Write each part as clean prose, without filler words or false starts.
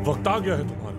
वक्त आ गया है तुम्हारा।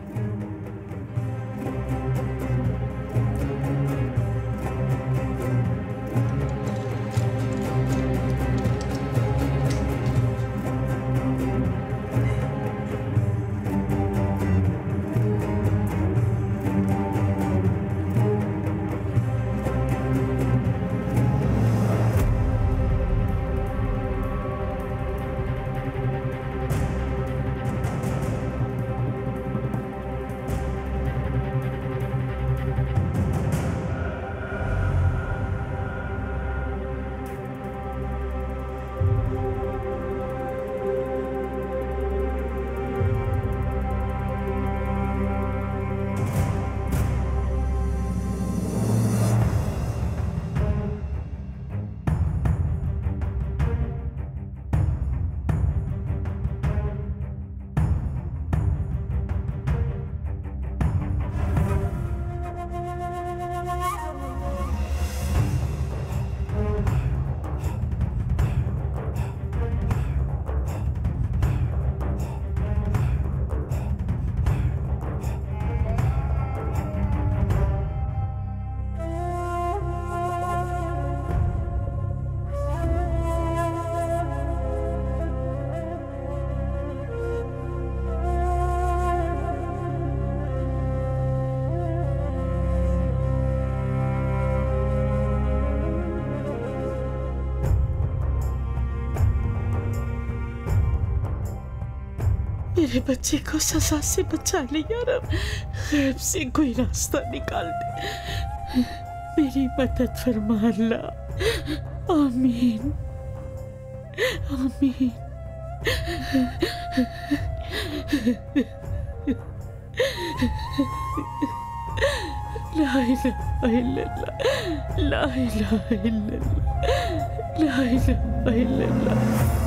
मेरे बच्चे को सजा से बचा लिया रब, गैब से कोई रास्ता निकाल दे, मेरी मदद फरमा अल्लाह। आमीन आमीन। ला इलाहा इल्लल्लाह, ला इलाहा इल्लल्लाह, ला इलाहा इल्लल्लाह।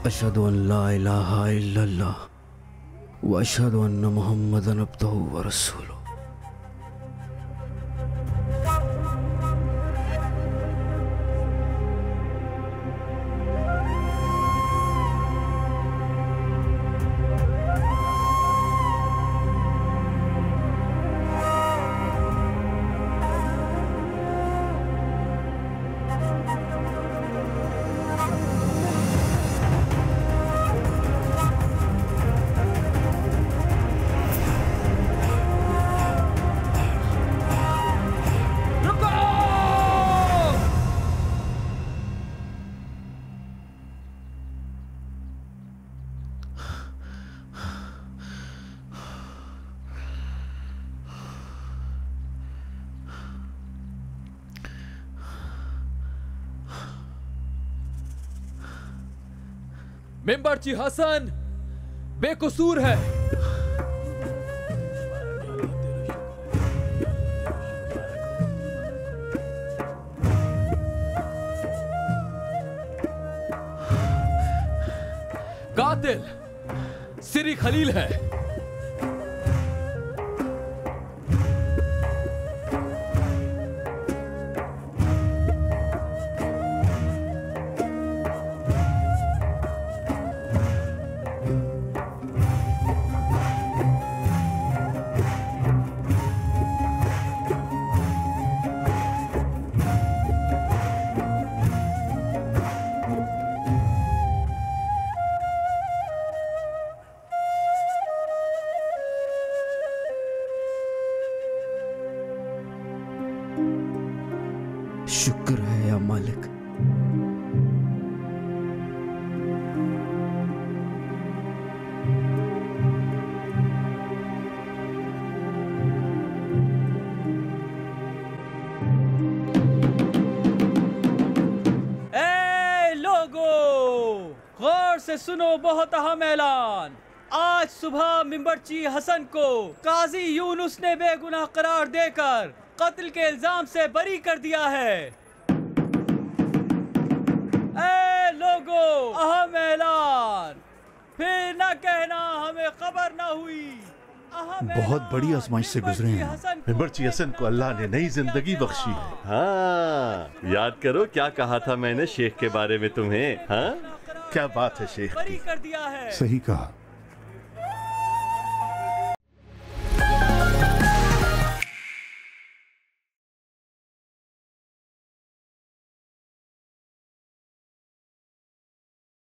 अशहदु अन ला इलाहा इल्लल्लाह व अशहदु अन्न मुहम्मदन अब्दुहु व रसूलुहु। मेंबरची हसन बेकसूर है। कातिल सिरी खलील है। शुक्र है या मालिक। ए लोगो, गौर से सुनो बहुत अहम ऐलान। आज सुबह मिंबरची हसन को काजी यूनुस ने बेगुनाह करार देकर कत्ल के इल्जाम से बरी कर दिया है। ए लोगो, अहम ऐलान, फिर न कहना हमें खबर न हुई। बहुत बड़ी आजमाइश से गुजरे हैं। मिंबरची हसन को अल्लाह ने नई जिंदगी बख्शी है। हाँ, याद करो क्या कहा था मैंने शेख के बारे में तुम्हें। हाँ, क्या बात है शेख, बरी कर दिया है। सही कहा।